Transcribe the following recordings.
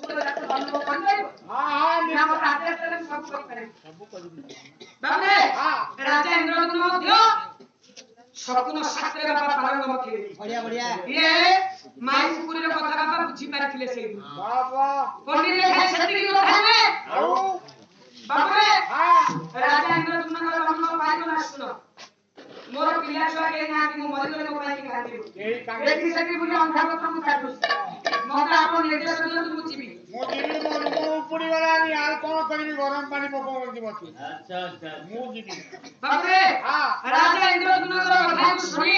କୁକୁର ଜାତ ବନ୍ଧ କରିପାରିବ? ନା ଆମ ଆଦେଶରେ ସବୁ କରିପାରିବ। ବାବୁରେ ରାଜା ଇନ୍ଦ୍ରଦୁମ୍ନ ମଧ୍ୟ ଶକୁନ ଶାସ୍ତ୍ରରେ ବାପା ପାରଙ୍ଗମ ଥିଲେ। ବଢିଆ ବଢିଆ। ଇଏ ମାଇ କୁକୁରର କଥା ବାପା ବୁଝି ପାରିଥିଲେ ସେଇ ପଣ୍ଡିତ ଖାଲି ସେତିକି କଥା ନୁହେଁ। ବାବୁରେ ରାଜା ଇନ୍ଦ୍ରଦୁମ୍ନଙ୍କର ଜନ୍ମ ପାଇବ ନା ଶୁଣ। ମୋର ପିଲା ଛୁଆ କେହି ନାହାନ୍ତି, ମୁଁ ମରିଗଲେ ମୋ ପାଇଁ କାନ୍ଦିବ। ଏଠି ସେଠି ବୁଲି ଅନ୍ଧାର ମୁଁ କାଟୁଛି। ମତେ ଆପଣ ନିର୍ଦ୍ଦେଶ ଦିଅନ୍ତୁ, ମୁଁ ଯିବି। ମୁଁ ଯିବି, ମୋ ଲୋକ ଉପୁଡ଼ି ଗଲାଣି, ଆଉ କଣ କରିବି? ଗରମ ପାଣି ପକଉଛନ୍ତି ମତେ। ମୁଁ ଯିବି। ବାବୁରେ ରାଜା ଇନ୍ଦ୍ରଦୁମ୍ନଙ୍କର କଥାକୁ ଶୁଣି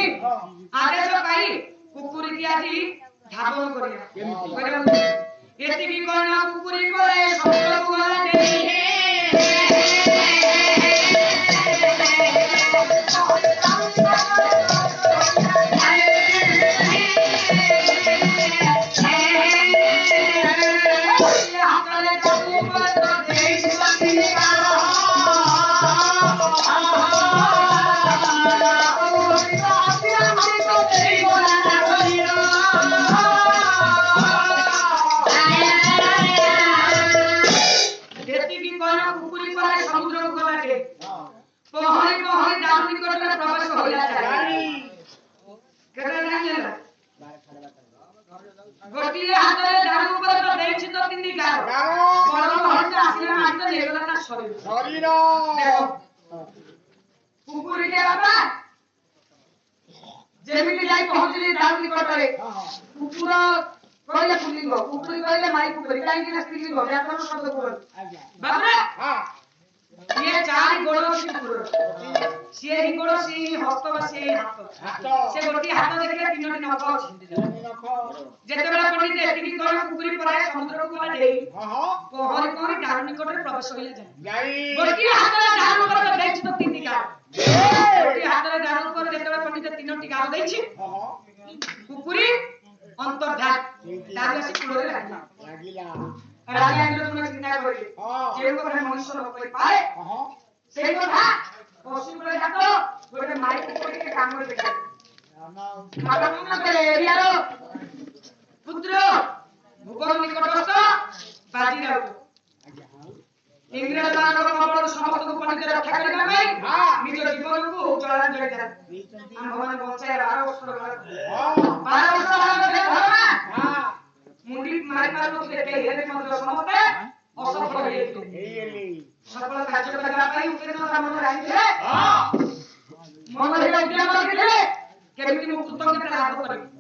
ଆଦେଶ ପାଇ କୁକୁରଟି ଆଜି ଧାବନ କରିବା। ଏତିକି କଣ କୁକୁରୀ କରେ ସମୁଦ୍ରକୁ ଗଲା ଡେଇଁ। ଗୋଟିଏ ହାତରେ ଝାଡୁ ଉପରେ ତ ଦେଇଛି ତ ତିନି ଗାର। ବଡ ହରିଟା ଆସିଲା ମାଟି ତ ନେଇଗଲା ତା ଶରୀର। କୁକୁରଟିଏ ବାପା ଯେମିତି ଯାଇ ପହଞ୍ଚିଲି ଝାଡୁ ନିକଟରେ। କୁକୁର କହିଲେ ପୁଲିଙ୍ଗ, କୁକୁରୀ କହିଲେ ମାଇ କୁକୁରୀ, କାହିଁକି ନା ସ୍ତ୍ରୀଲିଙ୍ଗ ବ୍ୟାକରଣ ଶବ୍ଦ କୁହନ୍ତି। ବାବୁରେ ଇଏ ଚାରି ଗୋଡ଼ ଅଛି କୁକୁର। ସିଏ ହିଁ ଗୋଡ଼, ସିଏ ହିଁ ହସ୍ତ ବା ସିଏ ହିଁ ହାତ। ସେ ଗୋଟିଏ ହାତ ଦେଖିଲେ ତିନୋଟି ନଖ ଅଛି। ଯେତେବେଳେ ପଣ୍ଡିତ ଏତିକି କଣ କୁକୁରୀ ପରାଏ ସମୁଦ୍ରକୁ ଗଲା ଡେଇଁ। ପହଁରି ପହଁରି ଦାରୁ ନିକଟରେ ପ୍ରବେଶ ହୋଇଲା ଯାଏ। ଗୋଟିଏ ହାତରେ ଦାରୁ ଉପରେ ଦେଇଛି ତ ତିନି ଗାର। ଗୋଟିଏ ହାତରେ ଦାରୁ ଉପରେ ଯେତେବେଳେ ପଣ୍ଡିତ ତିନୋଟି ଗାର ଦେଇଛି, କୁକୁରୀ ଅନ୍ତର୍ଧାନ ଦାରୁ ଆସି କୂଳରେ ଲାଗିଲା। ରାଜା ଇନ୍ଦ୍ରଦୁମ୍ନ ଚିନ୍ତା କରିଲେ, ଯେଉଁ କଥା ମଣିଷ ନ କରିପାରେ ସେଇ କଥା ପଶୁ କୁଳ ଜାତ ଗୋଟେ ମାଇ କୁକୁରଟିকে କାମରେ ଦେଖାଏ। ଏରିଆର ପୁତ୍ର ଭୁବନ ନିକଟସ୍ଥ ବାଜିରାଉତ ଇଂରେଜ ମାନଙ୍କର କବଳରୁ ସମସ୍ତଙ୍କୁ ପଣ୍ଡିତ ରକ୍ଷା କରିବା ପାଇଁ ନିଜ ଜୀବନକୁ ଜଳାଞ୍ଜଳି ଦେଲେ। ଆମ୍ଭମାନେ ବଞ୍ଚାଏ 12 ବର୍ଷ ମୁଣ୍ଡି ମାରି ପାରୁନଥିଲେ କେହି, ହେଲେ ମଧ୍ୟ ସମସ୍ତେ ଅସଫଳ ହେଇଯାଇଥିଲେ। ସଫଳ କାର୍ଯ୍ୟ କରିବା ପାଇଁ ଉପେନ୍ଦ୍ର ମନରେ ଆଣିଥିଲେ। ମନରେ ଉଦ୍ୟମ ରଖିଥିଲେ କେମିତି ମୁଁ କୃତଜ୍ଞତା ଲାଭ କରିବି।